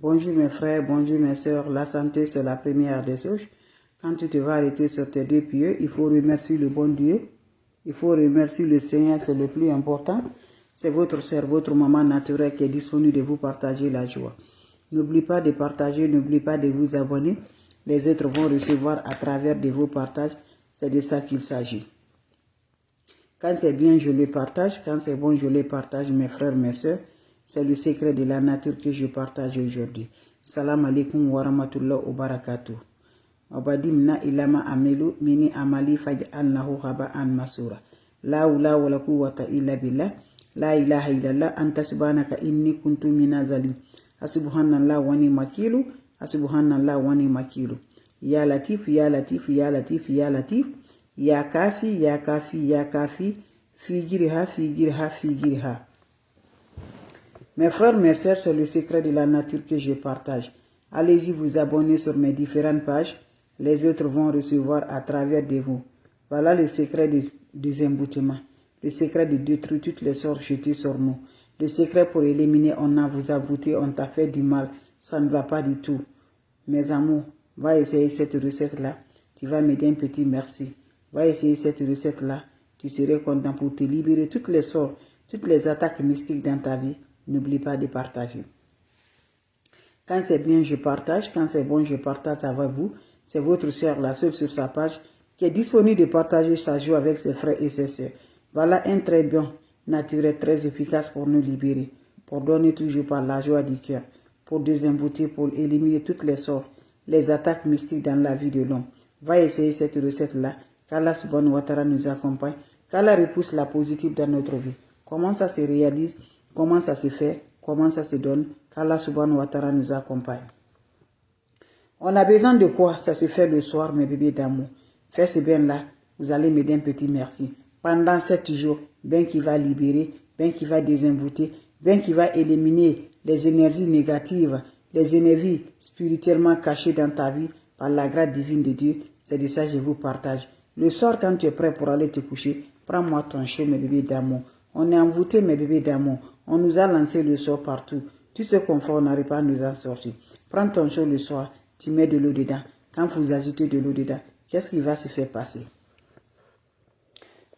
Bonjour mes frères, bonjour mes sœurs. La santé, c'est la première des choses. Quand tu te vas arrêter sur tes deux pieds, il faut remercier le bon Dieu. Il faut remercier le Seigneur, c'est le plus important. C'est votre sœur, votre maman naturelle qui est disponible de vous partager la joie. N'oubliez pas de partager, n'oubliez pas de vous abonner. Les autres vont recevoir à travers de vos partages. C'est de ça qu'il s'agit. Quand c'est bien, je le partage. Quand c'est bon, je le partage, mes frères, mes sœurs. C'est le secret de la nature que je partage aujourd'hui. Salam alaikum wa rahmatullah wa barakatuh. Abadimna ilama amelu mini amali faj'alnahu haba'an masura. La hawla wa la quwwata illa billah. La ilaha illallah anta subhanaka inni kuntu minaz zalim. Asubhanallah wa ni makilu. Asubhanallah wa ni makilu. Ya latif, ya latif, ya latif, ya latif. Ya kafi, ya kafi, ya kafi. Figirha, figirha, figirha. Mes frères, mes sœurs, c'est le secret de la nature que je partage. Allez-y vous abonner sur mes différentes pages. Les autres vont recevoir à travers de vous. Voilà le secret des emboutements. Le secret de détruire toutes les sorts jetées sur nous. Le secret pour éliminer, on a vous abouté, on t'a fait du mal. Ça ne va pas du tout. Mes amours, va essayer cette recette-là. Tu vas me dire un petit merci. Va essayer cette recette-là. Tu serais content pour te libérer toutes les sorts, toutes les attaques mystiques dans ta vie. N'oublie pas de partager. Quand c'est bien, je partage. Quand c'est bon, je partage avec vous. C'est votre sœur, la seule sur sa page, qui est disponible de partager sa joie avec ses frères et ses sœurs. Voilà un très bon, naturel, très efficace pour nous libérer, pour donner toujours par la joie du cœur, pour désembouter, pour éliminer toutes les sorts, les attaques mystiques dans la vie de l'homme. Va essayer cette recette-là, qu'Allah subhanahu wa ta'ala nous accompagne, qu'Allah repousse la positive dans notre vie. Comment ça se réalise? Comment ça se fait, comment ça se donne, qu'Allah subhanahu wa ta'ala nous accompagne. On a besoin de quoi? Ça se fait le soir, mes bébés d'amour. Faites ce bien-là, vous allez me dire un petit merci. Pendant 7 jours, bien qui va libérer, bien qui va désembouter, bien qui va éliminer les énergies négatives, les énergies spirituellement cachées dans ta vie, par la grâce divine de Dieu. C'est de ça que je vous partage. Le soir, quand tu es prêt pour aller te coucher, prends-moi ton chaud, mes bébés d'amour. On est envoûtés, mes bébés d'amour. On nous a lancé le sort partout. Tout ce qu'on fait, on n'arrive pas à nous en sortir. Prends ton chaud le soir, tu mets de l'eau dedans. Quand vous ajoutez de l'eau dedans, qu'est-ce qui va se faire passer?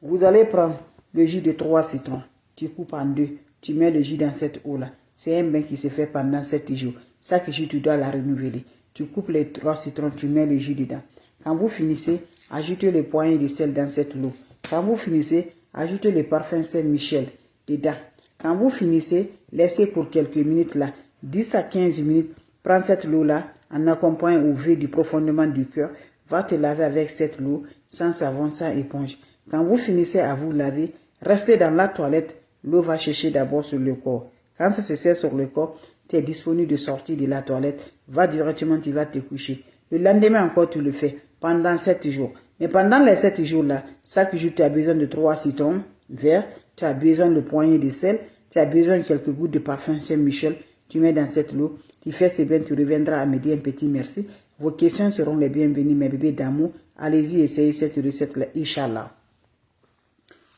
Vous allez prendre le jus de 3 citrons. Tu coupes en deux. Tu mets le jus dans cette eau-là. C'est un bain qui se fait pendant 7 jours. Chaque jour, tu dois la renouveler. Tu coupes les 3 citrons, tu mets le jus dedans. Quand vous finissez, ajoutez les poignées de sel dans cette eau. Quand vous finissez, ajoutez le parfum Saint-Michel dedans. Quand vous finissez, laissez pour quelques minutes là, 10 à 15 minutes, prends cette eau-là en accompagnant au vœu du profondément du cœur, va te laver avec cette eau, sans savon, sans éponge. Quand vous finissez à vous laver, restez dans la toilette, l'eau va chercher d'abord sur le corps. Quand ça se sert sur le corps, tu es disponible de sortir de la toilette, va directement, tu vas te coucher. Le lendemain encore, tu le fais pendant 7 jours. Mais pendant les 7 jours-là, chaque jour, tu as besoin de 3 citrons verts, tu as besoin de poignées de sel, tu as besoin de quelques gouttes de parfum Saint-Michel, tu mets dans cette eau, tu fais ce bien, tu reviendras à me dire un petit merci. Vos questions seront les bienvenues, mes bébés d'amour. Allez-y, essayez cette recette-là, Inch'Allah.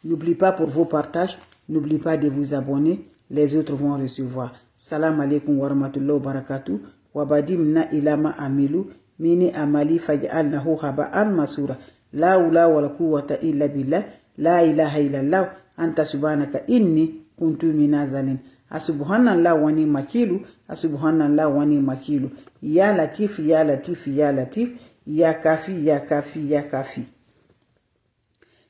N'oublie pas pour vos partages, n'oublie pas de vous abonner, les autres vont recevoir. Salam alaikum wa rahmatullah wa barakatuh. Wabadimna ilama amilu, mini amali faj'alnahu haba'an masura. La hawla wa la quwwata illa billah. La ilaha illallah anta subhanaka inni kuntu minaz zalim. Asubhanallah wa ni makilu. Asubhanallah wa ni makilu. Ya latif, ya latif, ya latif. Ya kafi, ya kafi, ya kafi.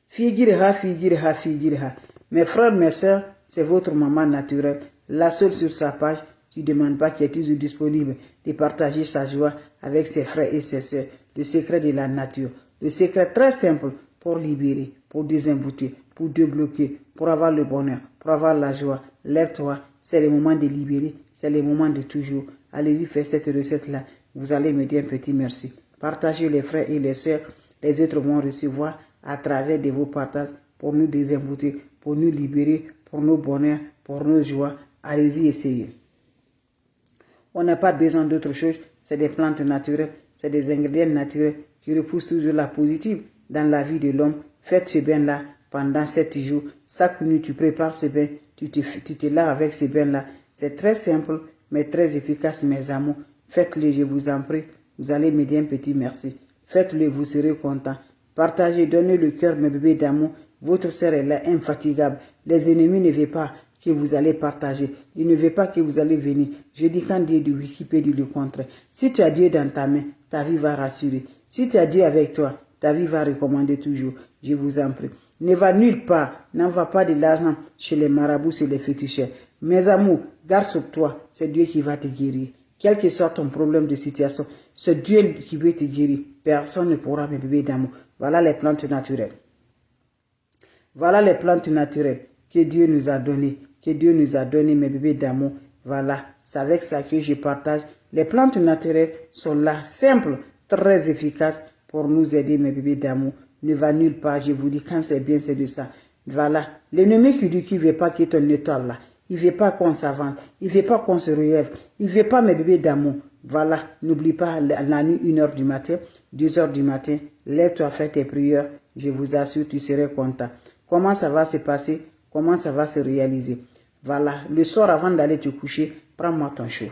Figirha, figirha, figirha. Mes frères, mes sœurs, c'est votre maman naturelle. La seule sur sa page, tu ne demandes pas qui est toujours disponible de partager sa joie avec ses frères et ses sœurs. Le secret de la nature. Le secret très simple pour libérer, pour désembouter, pour débloquer, pour avoir le bonheur, pour avoir la joie. Lève-toi, c'est le moment de libérer, c'est le moment de toujours. Allez-y, faites cette recette-là. Vous allez me dire un petit merci. Partagez les frères et les sœurs. Les autres vont recevoir à travers de vos partages pour nous désembouter, pour nous libérer, pour nos bonheurs, pour nos joies. Allez-y, essayez. On n'a pas besoin d'autre chose. C'est des plantes naturelles, c'est des ingrédients naturels qui repoussent toujours la positive dans la vie de l'homme. Faites ce bain-là pendant 7 jours. Chaque nuit, tu prépares ce bain, tu te laves avec ce bain-là. C'est très simple, mais très efficace, mes amours. Faites-le, je vous en prie. Vous allez me dire un petit merci. Faites-le, vous serez content. Partagez, donnez le cœur, mes bébés d'amour. Votre sœur est là, infatigable. Les ennemis ne veulent pas que vous allez partager. Ils ne veulent pas que vous allez venir. Je dis quand Dieu est de Wikipédie le contraire. Si tu as Dieu dans ta main, ta vie va rassurer. Si tu as Dieu avec toi, ta vie va recommander toujours. Je vous en prie. Ne va nulle part. N'envoie pas de l'argent chez les marabouts, chez les féticheurs. Mes amours, garde sur toi. C'est Dieu qui va te guérir. Quel que soit ton problème de situation, c'est Dieu qui veut te guérir. Personne ne pourra me bébé d'amour. Voilà les plantes naturelles. Voilà les plantes naturelles que Dieu nous a données. Que Dieu nous a données, mes bébés d'amour. Voilà, c'est avec ça que je partage. Les plantes naturelles sont là, simples, très efficaces pour nous aider, mes bébés d'amour. Ne va nulle part, je vous dis, quand c'est bien, c'est de ça. Voilà, l'ennemi qui dit qu'il ne veut pas que ton étoile là. Il ne veut pas qu'on s'avance, il ne veut pas qu'on se relève, il ne veut pas, mes bébés d'amour. Voilà, n'oublie pas la nuit, 1h du matin, 2h du matin, lève-toi, fais tes prières, je vous assure, tu seras content. Comment ça va se passer? Comment ça va se réaliser? Voilà, le soir avant d'aller te coucher, prends-moi ton chaud.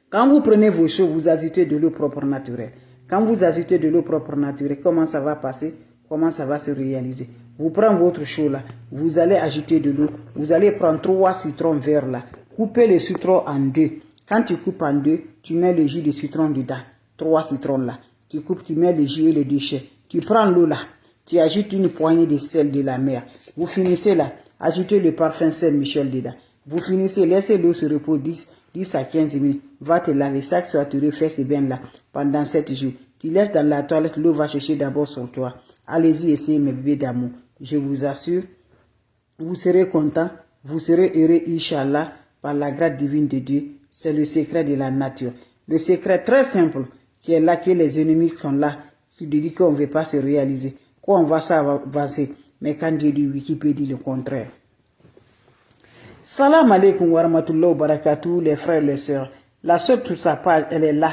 Quand vous prenez vos chauds, vous ajoutez de l'eau propre naturelle. Quand vous ajoutez de l'eau propre naturelle, comment ça va passer? Comment ça va se réaliser? Vous prenez votre chaud là, vous allez ajouter de l'eau, vous allez prendre 3 citrons verts là, coupez le citron en 2. Quand tu coupes en 2, tu mets le jus de citron dedans, 3 citrons là. Tu coupes, tu mets le jus et les déchets. Tu prends l'eau là, tu ajoutes une poignée de sel de la mer. Vous finissez là, ajoutez le parfum Saint-Michel dedans. Vous finissez, laissez l'eau se reposer 10 à 15 minutes. Va te laver, chaque soir tu refais ce bain là pendant 7 jours. Tu laisses dans la toilette, l'eau va chercher d'abord sur toi. Allez-y, essayez mes bébés d'amour. Je vous assure, vous serez content, vous serez heureux, Inch'Allah, par la grâce divine de Dieu. C'est le secret de la nature. Le secret très simple, qui est là, que les ennemis sont là, qui disent qu'on ne veut pas se réaliser, qu'on va s'avancer. Mais quand Dieu dit Wikipédie, le contraire. Salam alaikum wa rahmatullahi wa barakatuh, les frères et les sœurs. La sœur tout sa page, elle est là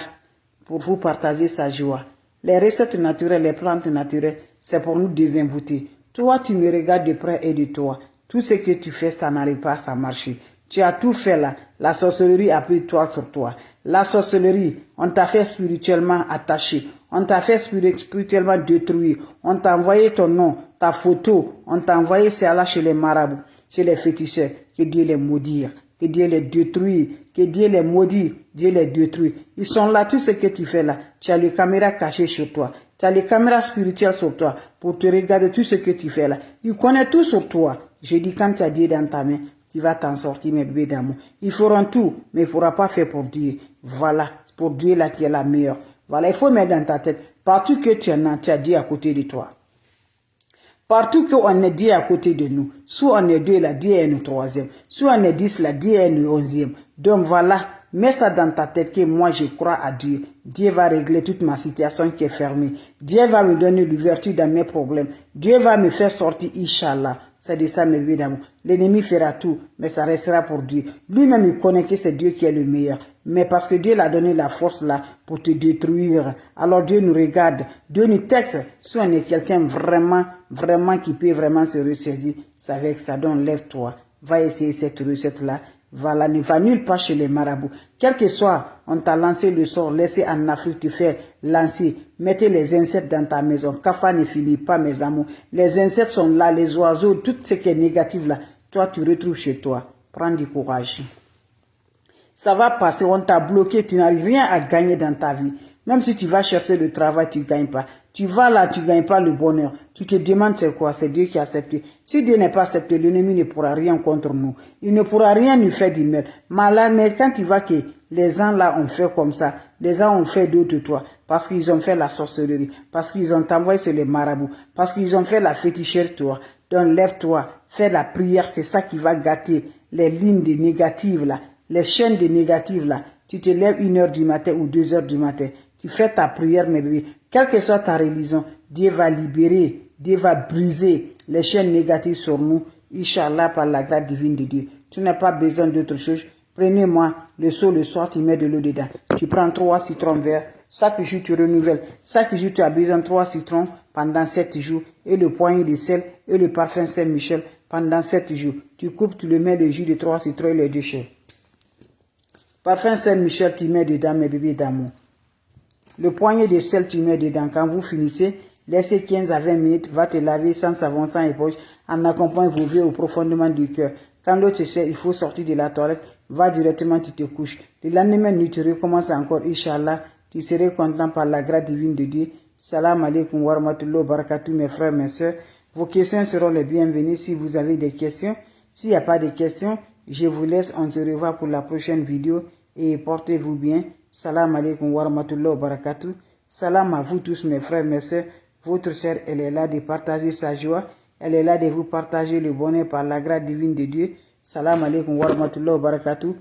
pour vous partager sa joie. Les recettes naturelles, les plantes naturelles, c'est pour nous désembouter. Toi, tu me regardes de près et de toi. Tout ce que tu fais, ça n'arrive pas à marcher. Tu as tout fait là. La sorcellerie a pris toile sur toi. La sorcellerie, on t'a fait spirituellement attaché. On t'a fait spirituellement détruit. On t'a envoyé ton nom, ta photo. On t'a envoyé cela chez les marabouts, chez les féticheurs. Que Dieu les maudire. Que Dieu les détruise. Que Dieu les maudit. Dieu les détruit. Ils sont là, tout ce que tu fais là. Tu as les caméras cachées sur toi. Tu as les caméras spirituelles sur toi pour te regarder tout ce que tu fais là. Ils connaissent tout sur toi. Je dis, quand tu as Dieu dans ta main, tu vas t'en sortir, mes bébés d'amour. Ils feront tout, mais ils ne pourront pas faire pour Dieu. Voilà, pour Dieu là qui est la meilleure. Voilà, il faut mettre dans ta tête. Partout que tu en as, tu as Dieu à côté de toi. Partout qu'on est Dieu à côté de nous. Soit on est 2 là, Dieu est le 3e. Soit on est 10 là, Dieu est le 11e. Donc voilà. Mets ça dans ta tête que moi je crois à Dieu. Dieu va régler toute ma situation qui est fermée. Dieu va me donner l'ouverture dans mes problèmes. Dieu va me faire sortir, Inch'Allah. C'est de ça mes vies d'amour. L'ennemi fera tout, mais ça restera pour Dieu. Lui-même il connaît que c'est Dieu qui est le meilleur. Mais parce que Dieu l'a donné la force là pour te détruire. Alors Dieu nous regarde. Dieu nous texte. Si on est quelqu'un vraiment qui peut vraiment se ressaisir, c'est avec ça. Donc lève-toi. Va essayer cette recette là. Voilà, ne va nulle part chez les marabouts. Quel que soit, on t'a lancé le sort, laissé en Afrique, tu fais lancer. Mettez les insectes dans ta maison. Kafa ne finit pas, mes amours. Les insectes sont là, les oiseaux, tout ce qui est négatif là. Toi, tu retrouves chez toi. Prends du courage. Ça va passer, on t'a bloqué, tu n'as rien à gagner dans ta vie. Même si tu vas chercher le travail, tu ne gagnes pas. Tu vas là, tu ne gagnes pas le bonheur. Tu te demandes c'est quoi? C'est Dieu qui a accepté. Si Dieu n'est pas accepté, l'ennemi ne pourra rien contre nous. Il ne pourra rien nous faire du mal. Mais quand tu vois que les gens là ont fait comme ça, les gens ont fait d'autres toi, parce qu'ils ont fait la sorcellerie, parce qu'ils ont envoyé sur les marabouts, parce qu'ils ont fait la fétichère toi. Donc lève-toi, fais la prière, c'est ça qui va gâter les lignes de négatives là, les chaînes de négatives là. Tu te lèves 1h du matin ou 2h du matin. Tu fais ta prière, mes bébés. Quelle que soit ta religion, Dieu va libérer, Dieu va briser les chaînes négatives sur nous, Inch'Allah, par la grâce divine de Dieu. Tu n'as pas besoin d'autre chose. Prenez-moi le seau le soir, tu mets de l'eau dedans. Tu prends 3 citrons verts. Chaque jour, tu renouvelles. Chaque jour, tu as besoin de 3 citrons pendant 7 jours. Et le poignet de sel et le parfum Saint-Michel pendant 7 jours. Tu coupes, tu le mets le jus de 3 citrons et les déchets. Parfum Saint-Michel, tu mets dedans, mes bébés d'amour. Le poignet de sel, tu mets dedans. Quand vous finissez, laissez 15 à 20 minutes, va te laver sans savon, sans éponge, en accompagnant vos yeux au profondément du cœur. Quand l'autre sait, il faut sortir de la toilette, va directement, tu te couches. Le lendemain, tu recommences encore, Inch'Allah, tu serais content par la grâce divine de Dieu. Salam alaikum wa rahmatullahi wa barakatuh, mes frères, mes soeurs. Vos questions seront les bienvenues si vous avez des questions. S'il n'y a pas de questions, je vous laisse, on se revoit pour la prochaine vidéo et portez-vous bien. Salam alaikum wa rahmatullahi wa barakatuh. Salam à vous tous mes frères, mes soeurs. Votre sœur, elle est là de partager sa joie. Elle est là de vous partager le bonheur par la grâce divine de Dieu. Salam alaikum wa rahmatullahi wa barakatuh.